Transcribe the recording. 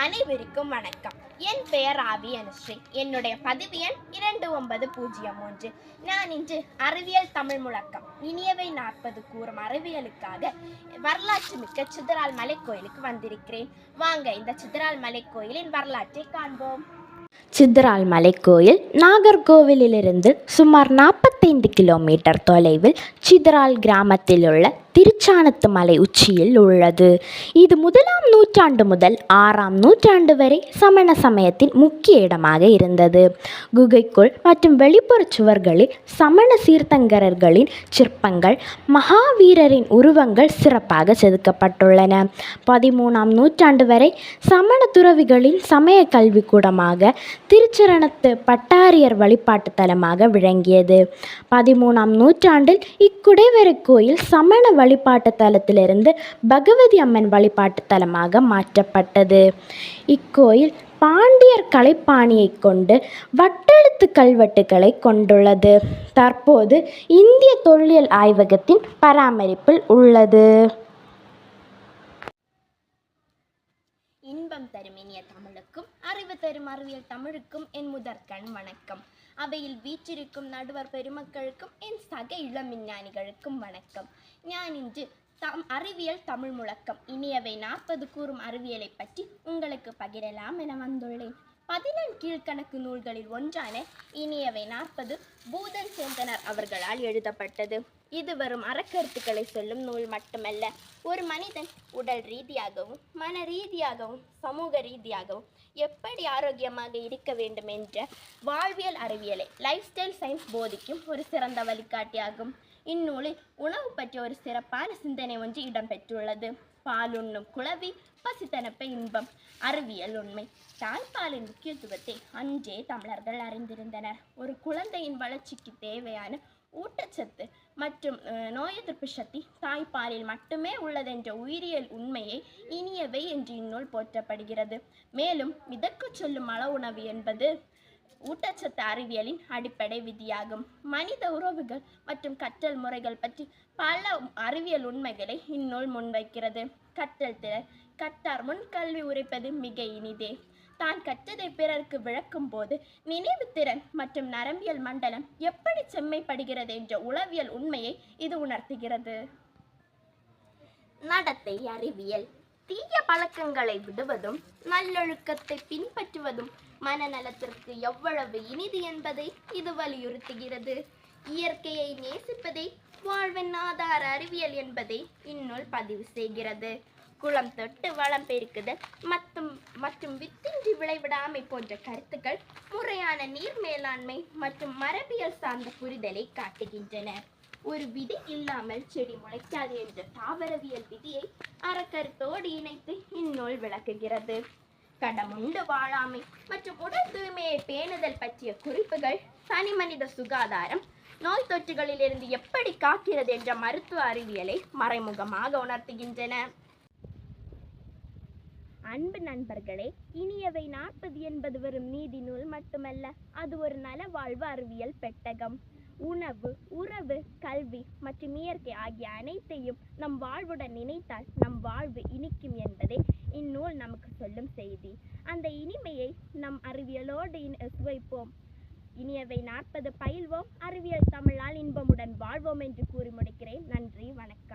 அனைவருக்கும் வணக்கம். என் பெயர் ஆவி அனுஸ்ரீ. என்னுடைய பதிவு எண் 2903. நான் இன்று அறிவியல் தமிழ் முழக்கம் இனியவை 40 கூறும் அறிவியலுக்காக வரலாற்று மிக்க சிதறால் மலைக்கோயிலுக்கு வந்திருக்கிறேன். வாங்க இந்த சிதறால் மலைக்கோயிலின் வரலாற்றை காண்போம். சிதறால் மலைக்கோயில் நாகர்கோவிலிருந்து சுமார் 45 கிலோமீட்டர் தொலைவில் சிதறால் கிராமத்தில் உள்ள திருச்சானத்து மலை உச்சியில் உள்ளது. இது 1ஆம் நூற்றாண்டு முதல் 6ஆம் நூற்றாண்டு வரை சமண சமயத்தின் முக்கிய இடமாக இருந்தது. குகைக்குள் மற்றும் வெளிப்புற சுவர்களில் சமண சீர்த்தங்கரர்களின் சிற்பங்கள், மகாவீரரின் உருவங்கள் சிறப்பாக செதுக்கப்பட்டுள்ளன. 13ஆம் நூற்றாண்டு வரை சமண துறவிகளின் சமய கல்விக்கூடமாக திருச்சரணத்து பட்டாரியர் வழிபாட்டு தலமாக விளங்கியது. 13ஆம் நூற்றாண்டில் இக்குடைவரை கோயில் சமண வழிபாட்டு தலத்திலிருந்து பகவதி அம்மன் வழிபாட்டு தலமாக மாற்றப்பட்டது. இக்கோயில் பாண்டியர் கலைப்பாணியை கொண்டு வட்டெழுத்து கல்வெட்டுகளை கொண்டுள்ளது. தற்போது இந்திய தொல்லியல் ஆய்வகத்தின் பராமரிப்பில் உள்ளது. இன்பம் தரும் இனிய தமிழுக்கும் அறிவு தரும் அறிவியல் தமிழுக்கும் என் முதற்கண் வணக்கம். அவையில் வீற்றிருக்கும் நடுவர் பெருமக்களுக்கும் என் சக இளம் விஞ்ஞானிகளுக்கும் வணக்கம். நான் இன்று அறிவியல் தமிழ் முழக்கம் இனியவை 40 கூறும் அறிவியலை பற்றி உங்களுக்கு பகிரலாம் என வந்துள்ளேன். 14 கீழ்கணக்கு நூல்களில் ஒன்றான இனியவை 40 பூதன் சேந்தனர் அவர்களால் எழுதப்பட்டது. இது வரும் அறக்கருத்துக்களை சொல்லும் நூல் மட்டுமல்ல, ஒரு மனிதன் உடல் ரீதியாகவும் மன ரீதியாகவும் சமூக ரீதியாகவும் எப்படி ஆரோக்கியமாக இருக்க வேண்டும் என்ற வாழ்வியல் அறிவியலை லைஃப் ஸ்டைல் சயின்ஸ் போதிக்கும் ஒரு சிறந்த வழிகாட்டியாகும். இந்நூலில் உணவு பற்றிய ஒரு சிறப்பான சிந்தனை ஒன்று இடம்பெற்றுள்ளது. பாலுண்ணும் குளவி பசித்தனப்ப இன்பம். அறிவியல் உண்மை. தாய்ப்பாலின் முக்கியத்துவத்தை அன்றே தமிழர்கள் அறிந்திருந்தனர். ஒரு குழந்தையின் வளர்ச்சிக்கு தேவையான ஊட்டச்சத்து மற்றும் நோய் எதிர்ப்பு சக்தி தாய்ப்பாலில் மட்டுமே உள்ளதென்ற உயிரியல் உண்மையை இனியவை என்று இந்நூல் போற்றப்படுகிறது. மேலும் மிதக்க சொல்லும் அள உணவு என்பது ஊட்டச்சத்து அறிவியலின் அடிப்படை விதியாகும். மனித உறவுகள் மற்றும் கற்றல் முறைகள் பற்றி பல அறிவியல் உண்மைகளை இந்நூல் முன்வைக்கிறது. கற்றல் திறன். கற்றார் முன் கல்வி உரைப்பது மிக இனிதே. தான் கற்றதை பிறருக்கு விளக்கும் போது நினைவு திறன் மற்றும் நரம்பியல் மண்டலம் எப்படி செம்மைப்படுகிறது என்ற உளவியல் உண்மையை இது உணர்த்துகிறது. நடத்தை அறிவியல். தீய பழக்கங்களை விடுவதும் நல்லொழுக்கத்தை பின்பற்றுவதும் மனநலத்திற்கு எவ்வளவு இனிது என்பதை இது வலியுறுத்துகிறது. இயற்கையை நேசிப்பதை வாழ்வின் ஆதார அறிவியல் என்பதை இந்நூல் பதிவு செய்கிறது. குளம் தொட்டு வளம் பெருக்குதல் மற்றும் வித்தின்றி விளைவிடாமை போன்ற கருத்துக்கள் முறையான நீர் மேலாண்மை மற்றும் மரபியல் சார்ந்த புரிதலை காட்டுகின்றன. ஒரு விதை இல்லாமல் செடி முளைக்காது என்ற தாவரவியல் விதியை அறக்கருத்தோடு இணைத்து இந்நூல் விளக்குகிறது. கடமுண்டு வாழாமை மற்றும் உடல் தூய்மையை பேணுதல் பற்றிய குறிப்புகள் தனி மனித சுகாதாரம், நோய் தொற்றுகளிலிருந்து எப்படி காக்கிறது என்ற மருத்துவ அறிவியலை மறைமுகமாக உணர்த்துகின்றன. அன்பு நண்பர்களே, இனியவை 40 என்பது வெறும் நீதி நூல் மட்டுமல்ல, அது ஒரு நலவாழ்வு அறிவியல் பெட்டகம். உணவு, உறவு, கல்வி மற்றும் இயற்கை ஆகிய அனைத்தையும் நம் வாழ்வுடன் இணைத்தால் நம் வாழ்வு இனிக்கும் என்பதே இந்நூல் நமக்கு சொல்லும் செய்தி. அந்த இனிமையை நம் அறிவியலோடு சுவைப்போம். இனியவை 40 பயில்வோம், அறிவியல் தமிழால் இன்பமுடன் வாழ்வோம் என்று கூறி முடிக்கிறேன். நன்றி, வணக்கம்.